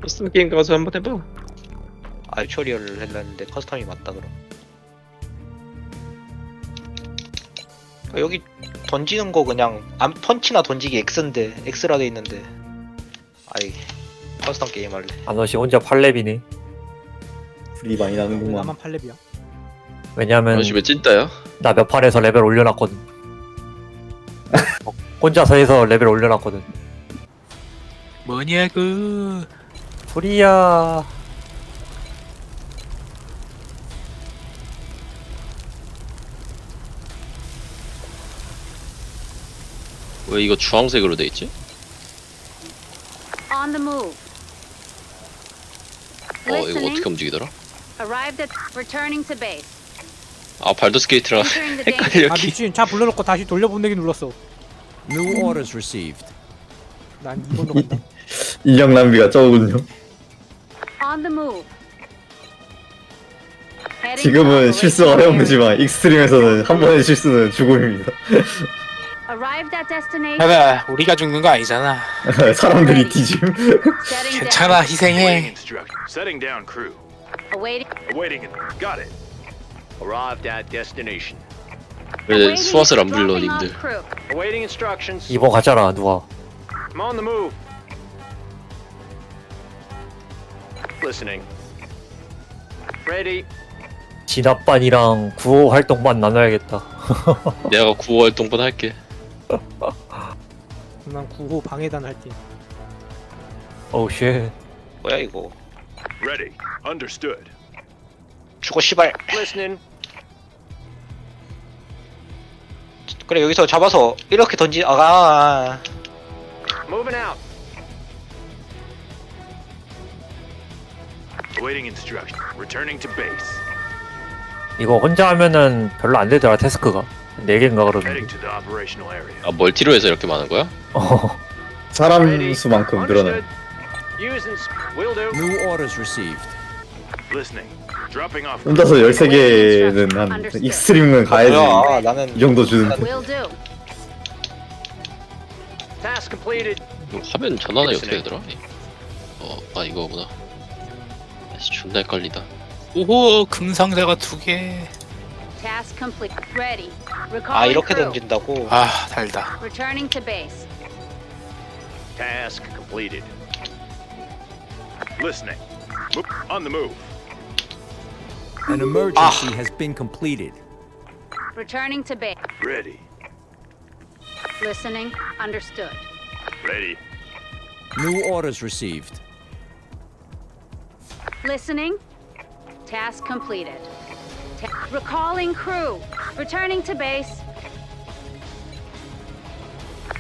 커스텀 게임 가서 한번 해봐. 알초리얼을 했는데 커스텀이 맞다 그럼. 여기 던지는 거 그냥 펀치나 던지기 X인데 X라 돼 있는데. 아이 커스텀 게임 할래. 아너씨 혼자 8렙이네. 불이 많이 왜 나는구만. 나만 8렙이야? 왜냐면 아저씨 왜 찐따야? 나 몇 판에서 레벨 올려놨거든. 혼자서 해서 레벨 올려놨거든. 뭐냐고. 불이야. 왜 이거 주황색으로 돼 있지? On the move. 이거 Listening. 어떻게 움직이더라? Arrived at returning to base. 아 발더스 게이트랑 Entering the danger. 헷갈려. 아 미친, 차 불러놓고 다시 돌려보내기 눌렀어. New orders received. 난 2번으로 간다. 인력 낭비가 적군요. On the move. Heading 지금은 to 실수가 operational 허용되지만 익스트림에서는 한 번의 실수는 죽음입니다. area. Arrived at destination. 하다 우리가 죽는 거 아니잖아. 사람들이 뒤짐. Setting 괜찮아, down. 희생해. Setting down crew. Awaiting. Awaiting it. Got it. Arrived at destination. 왜 awaiting 수화를 안 불러 dropping off 님들? crew. Awaiting instructions. 이번 가잖아 누가. I'm on the move. Listening. Ready. 진압반이랑 구호 활동반 나눠야겠다. 내가 9호 활동권 할게. 난 9호 방해단 할게. 어우 쉣. 뭐야 이거? Ready. Understood. 죽어 씨발. Listening. 그래 여기서 잡아서 이렇게 던지. 아. Moving out. Awaiting instruction. Returning to base. 이거 혼자 하면은 별로 안 되더라 태스크가. 4개인가 그러는데. Heading to the operational area. 아 멀티로 해서 이렇게 많은 거야? 사람 Ready. 수만큼 늘어나. Understood. Use and will do. New orders received. Listening. Dropping off. 혼자서 13개는 한 익스트림은 가야지. 아 나는 이 정도 주는. Will do. Task completed. 이거 화면 전환이 어떻게 되더라? 아 이거구나. 아씨 존나 헷갈리다. 오호, 금상자가 2개. Task complete. Ready. 아 Recalling 이렇게 crew. 던진다고. 아, 달다. Returning to base. Task completed. Listening. On the move. An emergency has been completed. Returning to base. Ready. Listening. Understood. Ready. New orders received. Listening. Task completed. Recalling crew. Returning to base.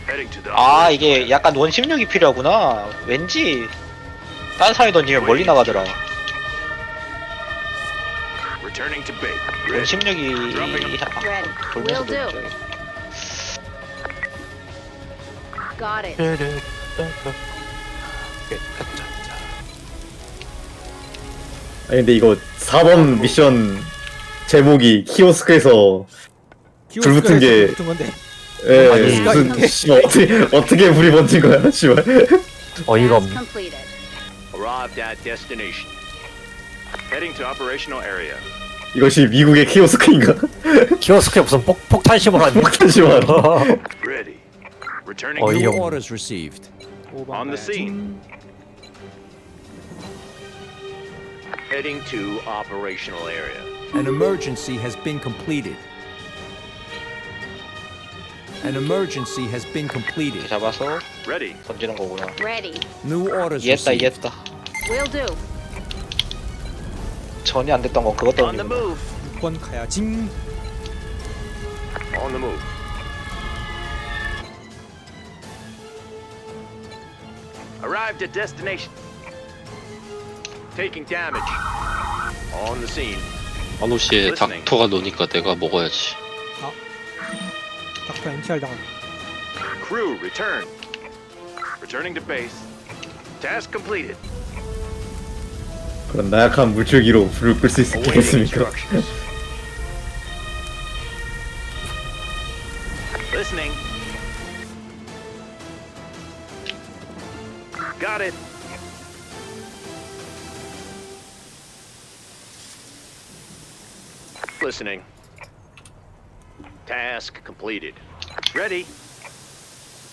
Heading to the. 아 이게 약간 원심력이 필요하구나. 왠지 딴 사람이 던지면 멀리 나가더라. Returning to base. Ready. 원심력이 Ready. 돌면서 Will do. 던져. Got it. 아니 근데 이거 4번 미션 제목이 키오스크에서 불 붙은 게- 붙은 건데. 예, 아니, 무슨 씨발 어떻게 불이 번진 거야, 씨발. 어이가 Task 없네. completed. Arrived at destination. Heading to operational area. 이것이 미국의 키오스크인가? 키오스크에 무슨 폭탄 심어놨네. 폭탄 심어놨네. Ready. Returning. Oh, to yeah. New orders received. 5번 On the scene. Heading to operational area. An emergency has been completed. An emergency has been completed. 잡아서 Ready. 던지는 거구나. Ready. New orders 이해했다 received. 이해했다. Will do. 전혀 안 됐던 건 그것 On the 때문이구나. move. 6번 가야지. On the move. Arrived at destination. Taking damage. On the scene. 아노씨의 닥터가 노니까 내가 먹어야지. 닥터 NTR 당한. Crew return. Returning to base. Task completed. 그런 나약한 물줄기로 불을 끌 수 Awaiting 있겠습니까? instructions. Listening. Got it. Listening. Task completed. Ready.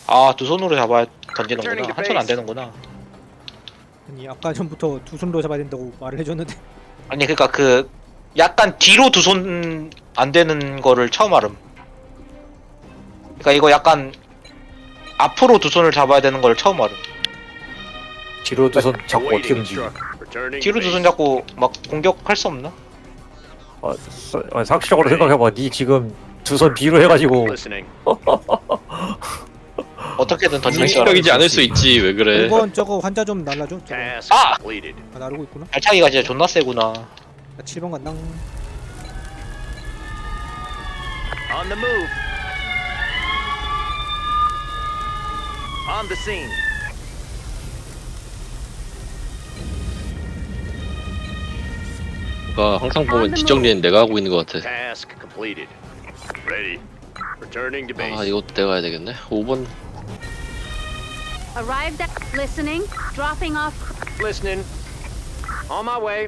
아, 두 손으로 잡아야 던지는구나. 한 손 안 되는구나. 아니 아까 전부터 두 손으로 잡아야 된다고 말을 해줬는데. 아니 그니까 그 약간 뒤로 두 손 안 되는 거를 처음 알음. 그니까 이거 약간 앞으로 두 손을 잡아야 되는 걸 처음 알음. 뒤로 두 손 잡고 어떻게 Awaiting 움직여? instruction. Returning 뒤로 두 손 잡고 막 공격할 수 없나? 상식적으로 생각해봐. 니 지금 두 손 뒤로 해가지고 Listening. 어떻게든 던질 줄 알아. 상식적이지 않을 수 있지 왜 그래? 5번 저거 환자 좀 날라줘. 저거. Task Ah! completed. 아 나르고 있구나. 발차기가 진짜 존나 세구나. 나 7번 간다. On the move. On the scene. 가 항상 보면 뒷정리는 내가 하고 있는 것 같아. Task completed. Ready. Returning to base. 아 이거 내가 해야 되겠네. 5번 Arrived at. Listening. Dropping off. Listening. On my way.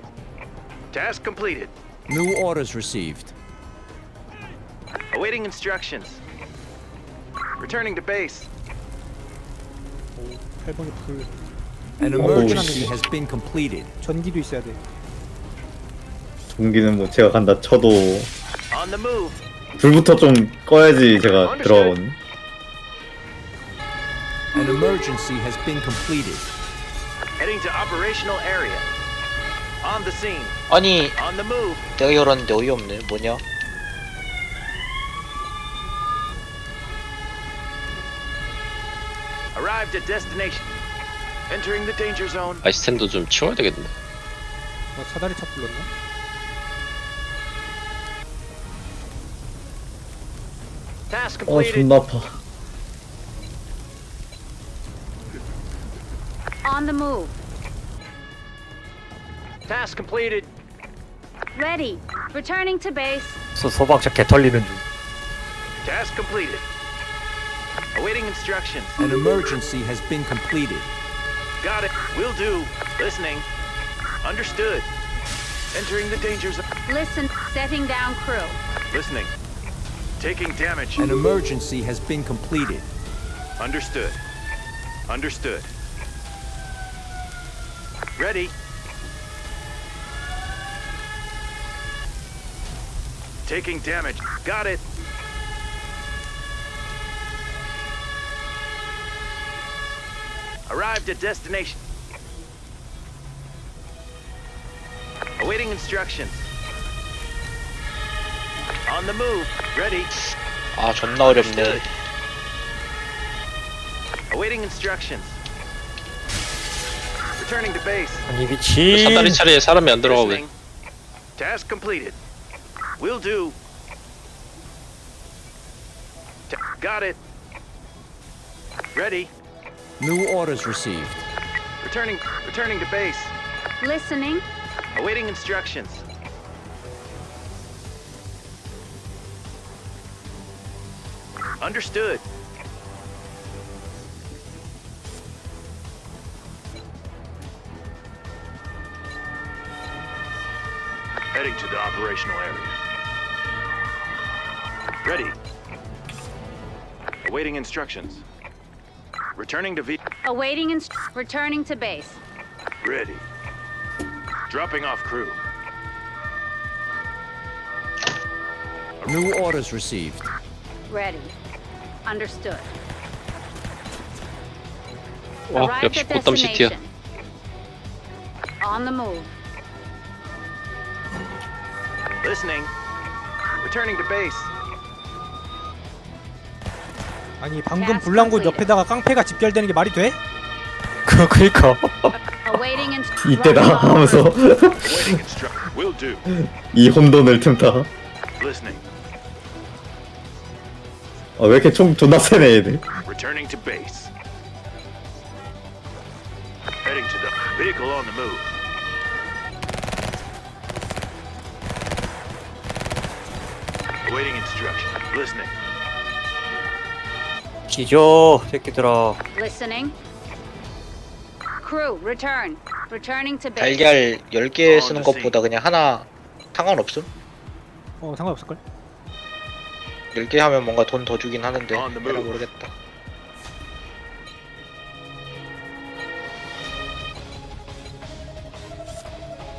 Task completed. New orders received. Awaiting instructions. Returning to base. 8번이 불. An emergency has been completed. 전기도 있어야 돼. 전기는 뭐 제가 간다 쳐도 On the move. 불부터 좀 꺼야지 제가 들어가거든요. An emergency has been completed. Heading to operational area. On the scene. 아니 On the move. 내가 열었는데 어이없네. 뭐냐? Arrived at destination. Entering the danger zone. 아이스템도 좀 치워야 되겠네. 사다리 차 불렀나? Task 아 completed. 존나 아파. On the move. Task completed. Ready. Returning to base. 소방차 개 털리는 중. Task completed. Awaiting instructions. An emergency has been completed. Got it. Will do. Listening. Understood. Entering the danger zone. Listen. Setting down crew. Listening. Taking damage. An emergency has been completed. Understood. Understood. Ready. Taking damage. Got it. Arrived at destination. Awaiting instructions. On the move. Ready. 아 존나 어렵네. Awaiting instructions. Returning to base. 아니 미친. 사다리 차례에 사람이 안 들어가 왜? Listening. Task completed. Will do. Got it. Ready. New orders received. Returning to base. Listening. Awaiting instructions. Understood. Heading to the operational area. Ready. Awaiting instructions. Returning to V. Awaiting returning to base. Ready. Dropping off crew. New orders received. Ready. Understood. 와 Arrived 역시 at 꽃담 시티야. destination. On the move. Listening. Returning to base. 아니 방금 불난 곳 옆에다가 깡패가 집결되는 게 말이 돼? 그니까. Awaiting 이때다 하면서 Awaiting instruction. Will do. 이 혼돈을 틈타. Listening. 아 왜 이렇게 총 존나 세네 얘들. Returning to base. Heading to the vehicle on the move. Awaiting instruction. Listening. 기죠 새끼들아. Listening. Crew, return. Returning to base. 달걀 10개 쓰는 것보다 그냥 하나 상관없음? 상관없을걸? 일개 하면 뭔가 돈 더 주긴 하는데 On the 내가 move. 모르겠다.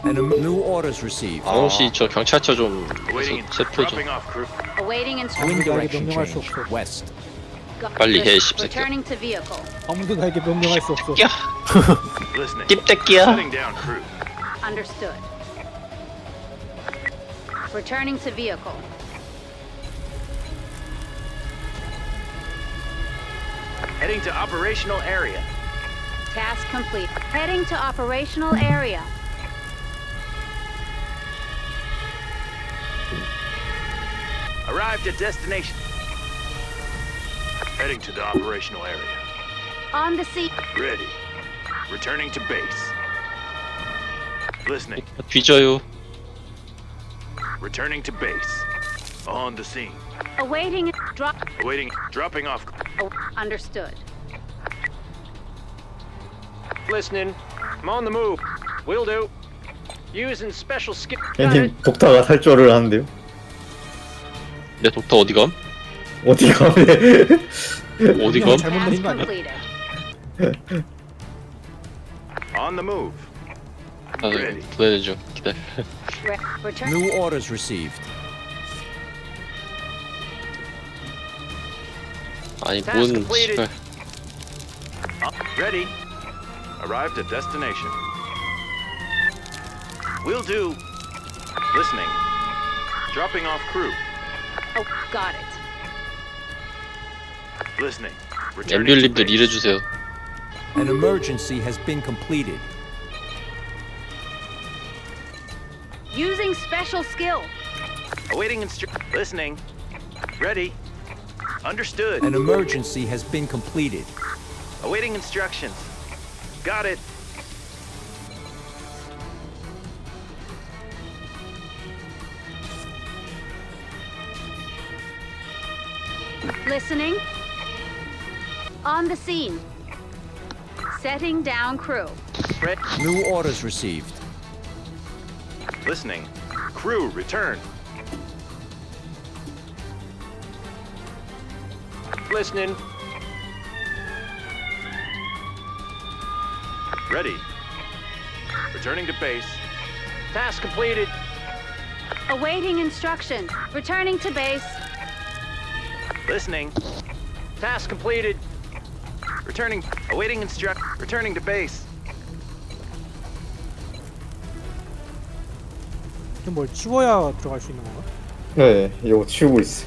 And new orders received. 혹시 저 경찰차 좀 Awaiting 가서 체포 좀 dropping off crew. Awaiting Wind instructions. direction 명령할 수 change. 없어. West. 빨리 해, 씹새끼야. Returning to vehicle. 아무도 나에게 명령할 수 없어. Listening. 찝새끼야. Setting down crew. Understood. Returning to vehicle. Heading to operational area. Task complete. Heading to operational area. Arrived at destination. Heading to the operational area. On the seat. Ready. Returning to base. Listening. 뒤져요. Returning to base. On the scene. Awaiting. Drop. Awaiting. Dropping off. Oh, understood. Listening. I'm on the move. Will do. Using special skill. 엔진 독타가 살조를 하는데요. 내 독터 어디 감? 어디 가면 어디 감? 잘못 Task 내린 거 아니야? completed. On the move. 아, 보내줘. 기다려. Return. New orders received. 아니 Task 뭔 completed. 씨발. Ready. Arrived at destination. Will do. Listening. Dropping off crew. Oh, got it. Listening. Returning to 엠뷸님들 base. 일해주세요. An emergency has been completed. Using special skill. Awaiting listening. Ready. Understood. An emergency has been completed. Awaiting instructions. Got it. Listening. On the scene. Setting down crew. New orders received. Listening. Crew return. Listening. Ready. Returning to base. Task completed. Awaiting instruction. Returning to base. Listening. Task completed. Returning. Awaiting returning to base. 좀 뭘 치워야 들어갈 수 있는 건가? 네, 이거 치우고 있어.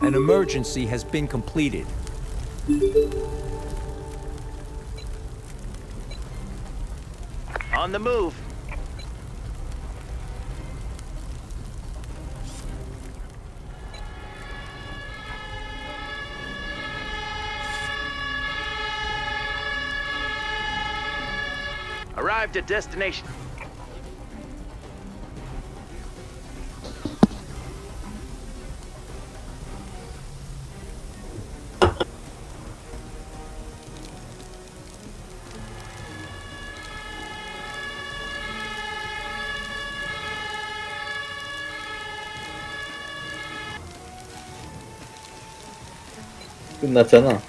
An emergency has been completed. On the move. Arrived at destination. 끝났잖아.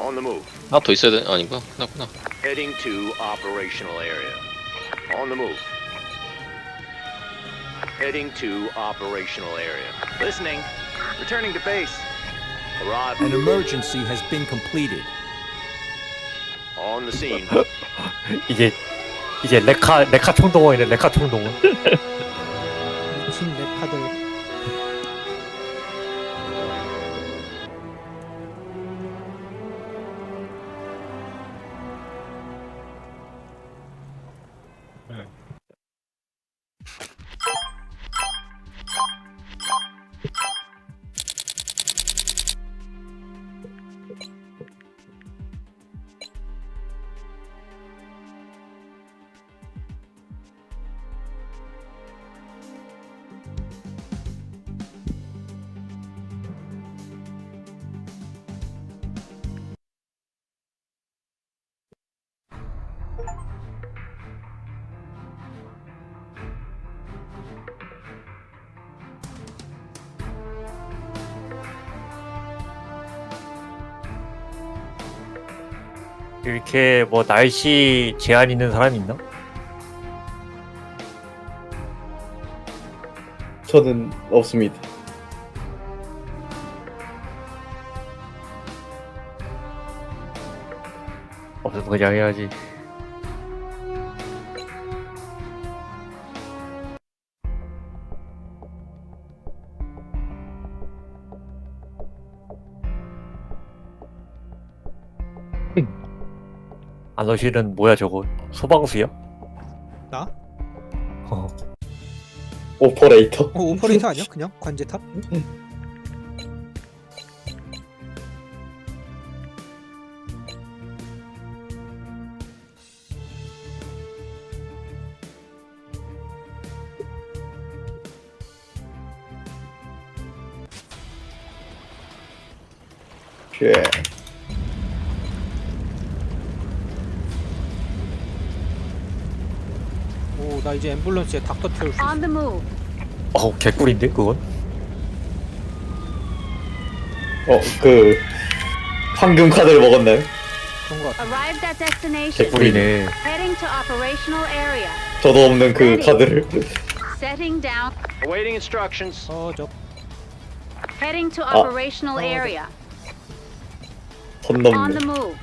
On the move. 하나 더 있어야 돼. 아닌가? 끝났구나. Heading to operational area. On the move. Heading to operational area. Listening. Returning to base. Arrived. An emergency has been completed. On the scene. 이제 레카 총동원이네. 레카 총동원. 미친 랩카들. 이렇게 뭐 날씨 제한 있는 사람 있나? 저는 없습니다. 없으면 그냥 해야지. 아너실은 뭐야 저거? 소방수야? 나? 어. 오퍼레이터. 오퍼레이터 아니야? 그냥 관제탑? 쉐. 오, 나 이제 앰뷸런스에 닥터 태울 수 있어. On the move. 개꿀인데 그건? 그 황금 카드를 먹었나요? 그런 거 같아. Arrived at destination. 개꿀이네. Heading to operational area. 저도 없는 그 카드를. Setting down. Awaiting instructions. 저 Heading to operational area. 선 On 넘네. the move.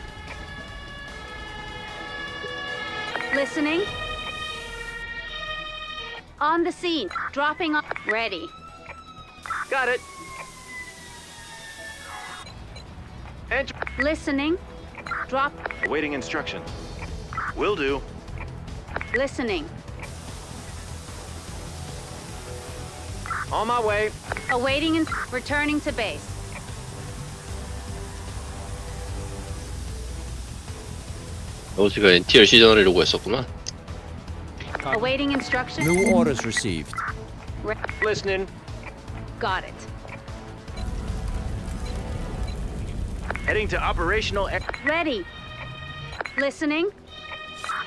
Listening. On the scene. Dropping off. Ready. Got it. Enter. Listening. Drop. Awaiting instructions. Will do. Listening. On my way. Awaiting and returning to base. 어지가 NTR 시전하려고 했었구만. Awaiting instructions. New orders received. Listening. Got it. Heading to operational. Ready. Listening.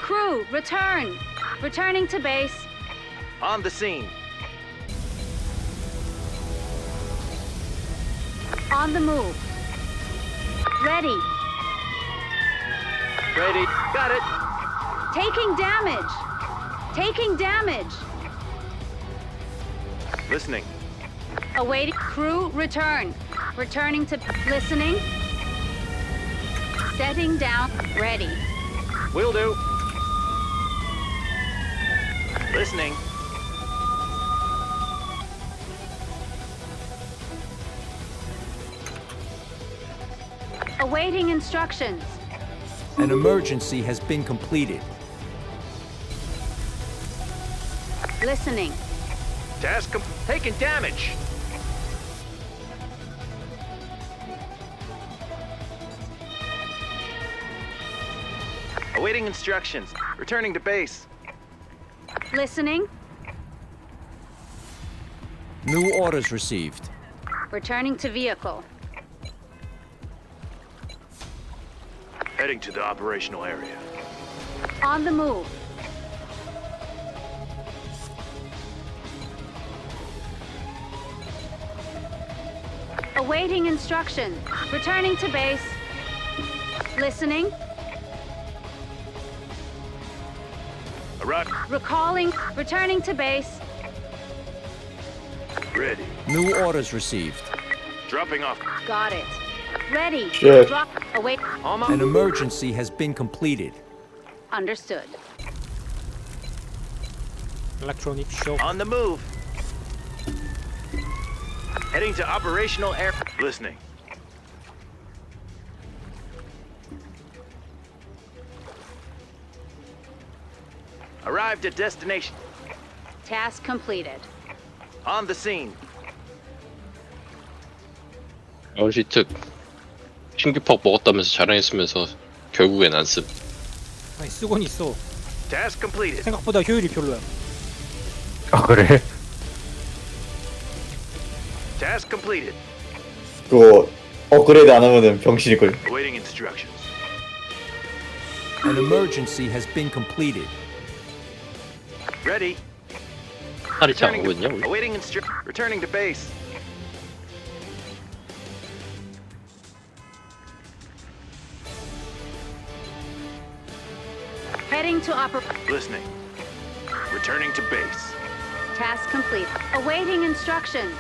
Crew, return. Returning to base. On the scene. On the move. Ready. Ready. Got it. Taking damage. Taking damage. Listening. Awaiting. Crew, return. Returning to. Listening. Setting down. Ready. Will do. Listening. Awaiting instructions. An emergency has been completed. Listening. Taking damage. Awaiting instructions. Returning to base. Listening. New orders received. Returning to vehicle. Heading to the operational area. On the move. Awaiting instruction. Returning to base. Listening. Arrive. Recalling. Returning to base. Ready. New orders received. Dropping off. Got it. Ready. Shit. Drop. Await. On my. An emergency has been completed. Understood. 일렉트로닉 쇼. On the move. Heading to operational air. Listening. Arrived at destination. Task completed. On the scene. 아웃시 특 신규팍 먹었다면서 자랑했으면서 결국엔 안 씀. 아니 쓰곤 있어. Task completed. 생각보다 효율이 별로야. 그래? Task completed. 그거 업그레이드 안 하면은 병신이 걸려. Awaiting instructions. An emergency has been completed. Ready. 팔이 잘 하고 있냐 우리? Awaiting returning to base. Heading to Listening. Returning to base. task complete. Awaiting instructions.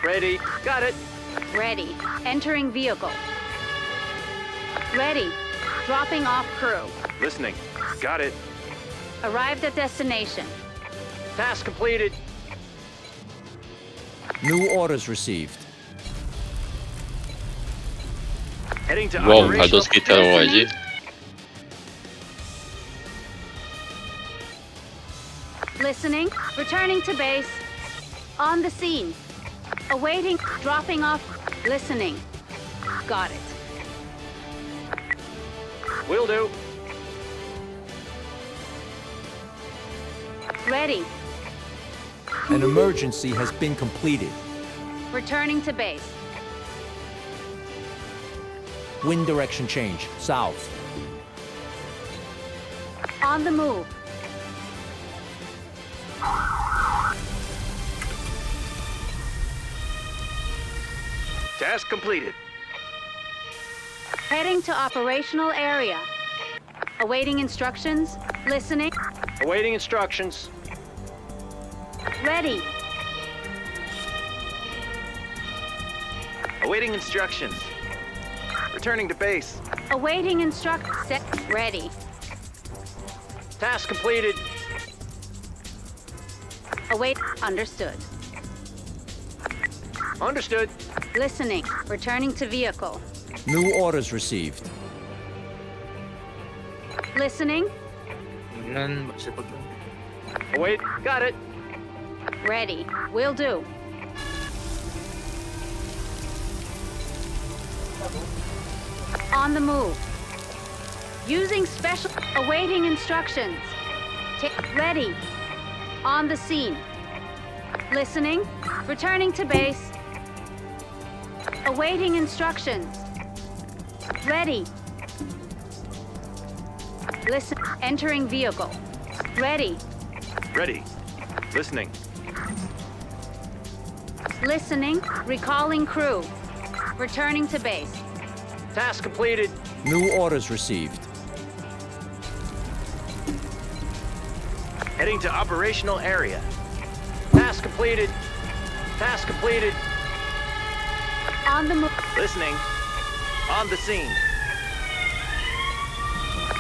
Ready. Got it. Ready. Entering vehicle. Ready. Dropping off crew. Listening. Got it. Arrived at destination. Task completed. New orders received. Heading to 뭐 operational. 발더스 게이트 하러 가야지. Listening. Returning to base. On the scene. Awaiting. Dropping off. Listening. Got it. Will do. Ready. An emergency has been completed. Returning to base. Wind direction change. South. On the move. Task completed. Heading to operational area. Awaiting instructions. Listening. Awaiting instructions. Ready. Awaiting instructions. Returning to base. Awaiting set. Ready. Task completed. Await. Understood. Understood. Listening. Returning to vehicle. New orders received. Listening. 는 마실 것도. Await. Got it. Ready. Will do. On the move. Using special. Awaiting instructions. Ready. On the scene. Listening. Returning to base. Awaiting instructions. Ready. Listen. Entering vehicle. Ready. Ready. Listening. Listening. Recalling crew. Returning to base. Task completed. New orders received. Heading to operational area. Task completed. Task completed. On the move. Listening. On the scene.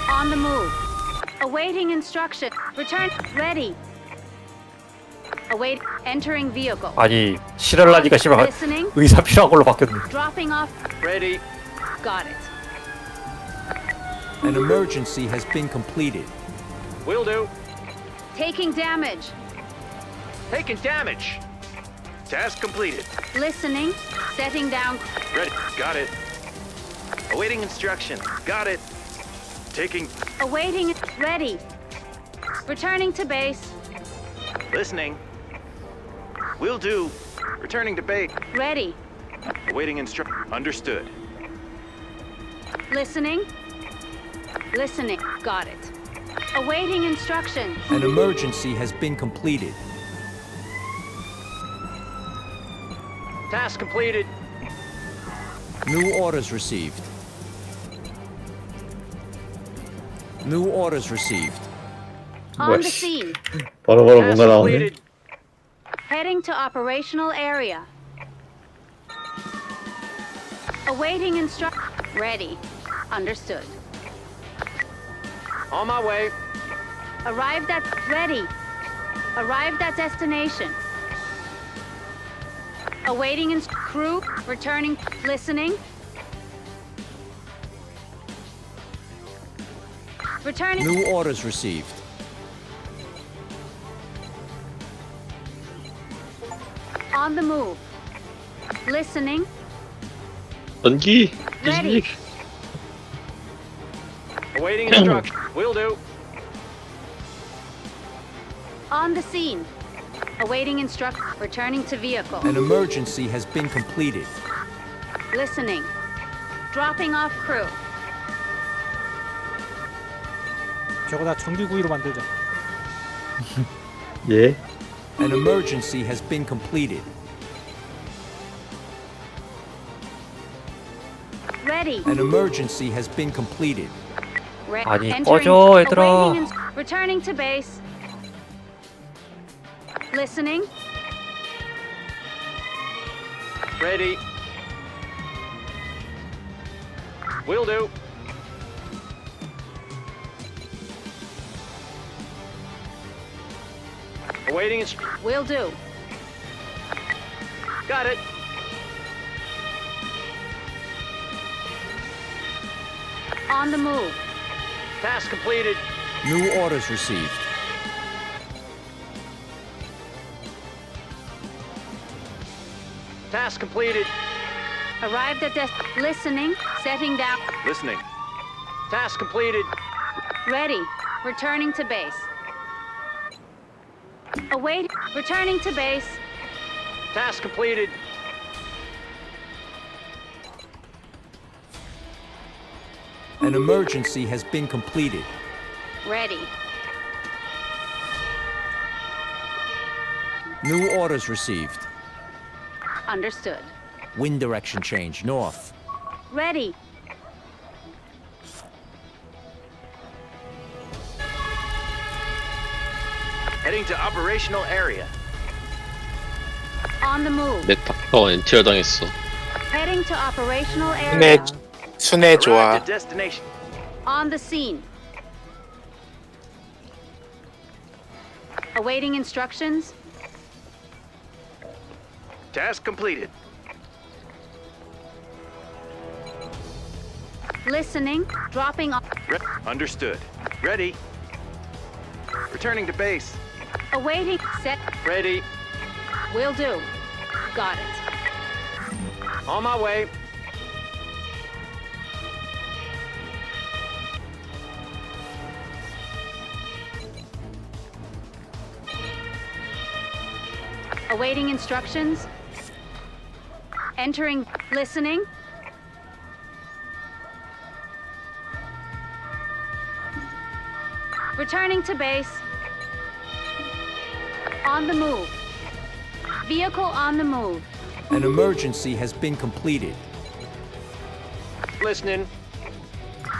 On the move. Awaiting instruction. Return. Ready. Await. Entering vehicle. 아니 시랄라니가 씨발 Listening. 의사 필요한 걸로 바뀌었네. Dropping off. Ready. Got it. An emergency has been completed. Will do. Taking damage. Taking damage. Task completed. Listening. Setting down. Ready. Got it. Awaiting instruction. Got it. Taking. Awaiting. Ready. Returning to base. Listening. Will do. Returning to base. Ready. Awaiting instruction. Understood. Listening. Listening. Got it. Awaiting instructions. An emergency has been completed. Task completed. New orders received. New orders received. On the 뭐야, 씨. scene. 바로바로 Task 뭔가 나오네. completed. Heading to operational area. Awaiting Ready. Understood. On my way. Arrived at. Ready. Arrived at destination. Awaiting crew. Returning. Listening. Returning. New orders received. On the move. Listening. 전기. Ready. Awaiting instruction. Will do. On the scene. Awaiting Returning to vehicle. An emergency has been completed. Listening. Dropping off crew. 저거 다 전기구이로 만들자. 예. An emergency has been completed. Ready. An emergency has been completed. 아니, Entering- 꺼져, 얘들아. awaiting ins- returning to base. Listening. Ready. Will do. Awaiting instructions. Will do. Got it. On the move. Task completed. New orders received. Task completed. Arrived at listening. Setting down. Listening. Task completed. Ready. Returning to base. Await. Returning to base. Task completed. An emergency has been completed. Ready. New orders received. Understood. Wind direction change north. Ready. Heading to operational area. On the move. 내 닥터 엔티어 당했어. Heading to operational 순회 area. 순회 Arrived 좋아. at destination. On the scene. Awaiting instructions. Task completed. Listening. Dropping off. Understood. Ready. Returning to base. Awaiting. Set. Ready. Will do. Got it. On my way. Awaiting instructions. Entering. Listening. Returning to base. On the move. Vehicle on the move. An emergency has been completed. Listening.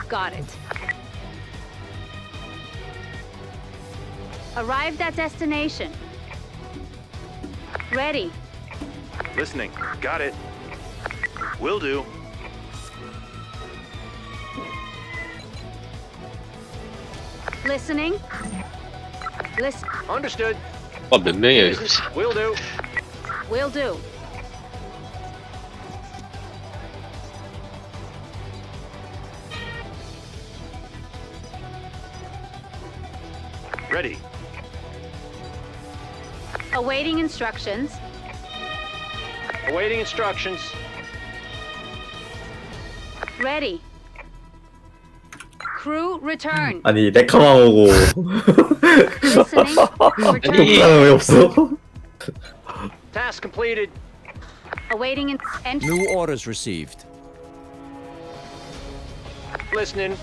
Got it. Arrived at destination. Ready. Listening. Got it. Will do. Listening. Listen. Understood. 몇 명이야 이거? Will do. Will do. Ready. Awaiting instructions. Awaiting instructions. Ready. Crew return. 아니 레카만 오고 Listening. Returning. 똑같은 왜 없어? Task completed. Awaiting and New orders received. Listening.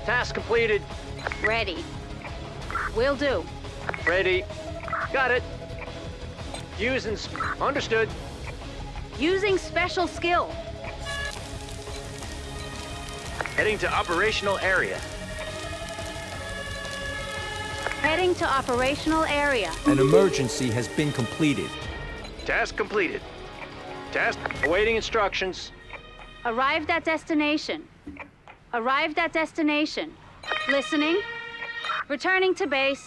Task completed. ready. Will do. Ready. Got it. Using. Understood. Using special skill. Heading to operational area. Heading to operational area. An emergency has been completed. Task completed. Task awaiting instructions. Arrived at destination. Arrived at destination. Listening. Returning to base.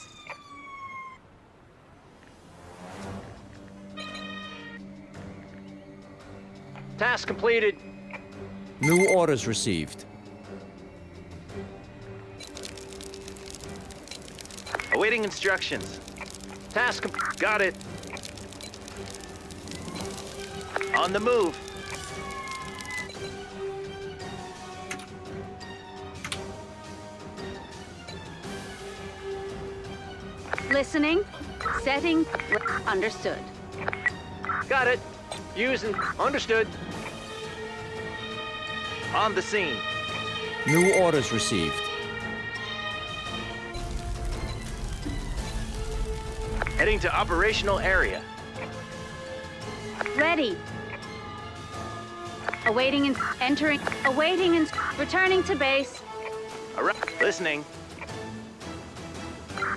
Task completed. New orders received. Awaiting instructions. Task got it. On the move. Listening. Setting. Understood. Got it. Using. Understood. On the scene. New orders received. Heading to operational area. Ready. Awaiting and entering. Awaiting and returning to base. Listening.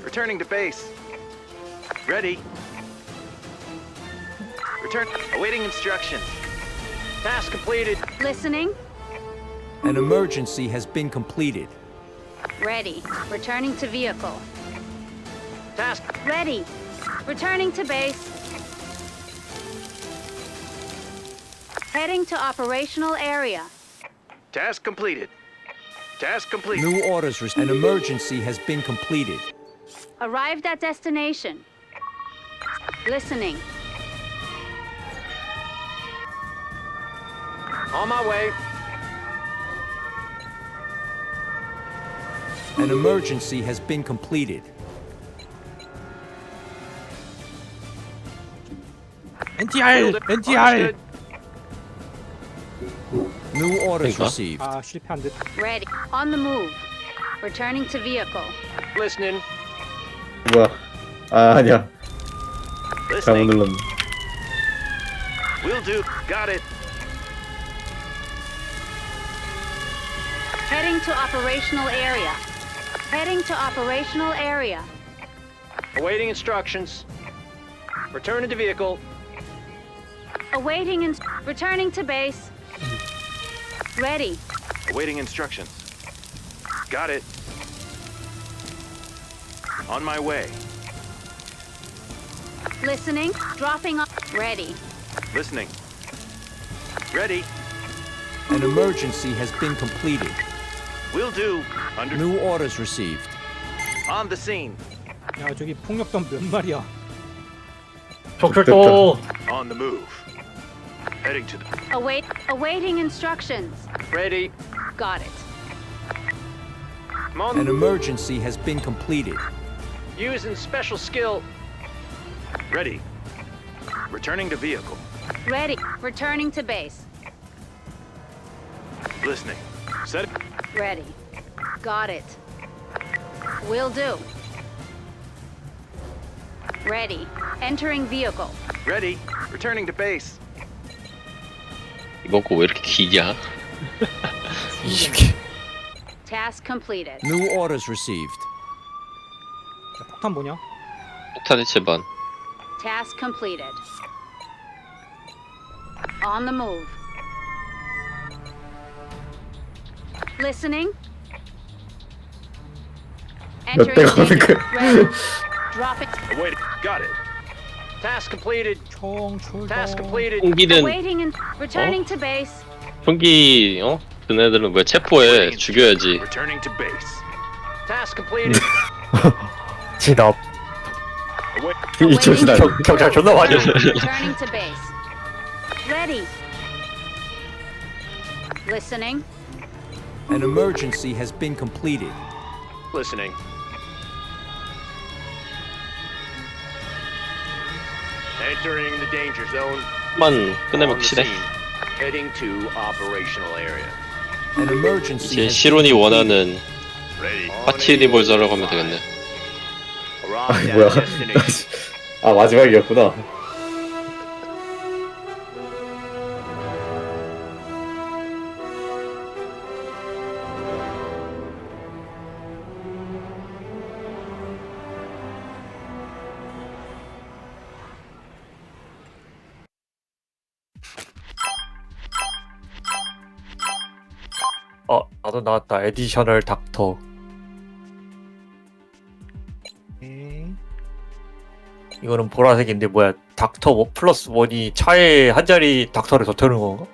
Returning to base. Ready. Return. Awaiting instructions. Task completed. Listening. An emergency has been completed. Ready. Returning to vehicle. Task. Ready. Returning to base. Heading to operational area. Task completed. Task complete. New orders. An emergency has been completed. Arrived at destination. Listening. On my way. An emergency has been completed. NTR! NTR! Understood. New orders 그러니까? received. 아 실패한 듯. Ready. On the move. Returning to vehicle. Listening. 뭐야? 아 아니야. 잘못 Listening. 눌렀네. Will do. Got it. Heading to operational area. Heading to operational area. Awaiting instructions. Returning to vehicle. Awaiting returning to base. Ready. Awaiting instructions. Got it. On my way. Listening. Dropping off. Ready. Listening. Ready. An emergency has been completed. Will do. Under. New orders received. On the scene. 야 저기 폭력던 몇 마리야? 적출동. On the move. Heading to the. Awaiting instructions. Ready. Got it. I'm on. An emergency has been completed. Using special skill. Ready. Returning to vehicle. Ready. Returning to base. Listening. Set. Ready. Got it. Will do. Ready. Entering vehicle. Ready. Returning to base. 이번 거 왜 이렇게 기냐? 20개. Task completed. New orders received. 야, 폭탄 뭐냐? 폭탄의 제반. Task completed. On the move. Listening. 몇 대가 오는 vehicle. 거야? Ready. Dropping. Awaiting. Got it. Task completed. 총 출동. Task completed. 총기는 Awaiting and returning to base. 총기 그네들은 왜 체포해 죽여야지. Returning to base. Task completed. 진압. Await. 이 조신한. 경찰 존나 많이 오네. Returning to base. Ready. Listening. An emergency has been completed. Listening. Entering the danger zone. 만 끝내면 On the 끝이네. scene. Heading to operational area. An emergency 이제 has 시론이 been 원하는 Ready. 파티 리볼저라고 하면 되겠네. Arrived 뭐야? at destination. 아 마지막이었구나. 나도 나왔다. 에디셔널 닥터. 이거는 보라색인데 뭐야? 닥터 뭐 플러스 원이 차에 한 자리 닥터를 더 태우는 건가?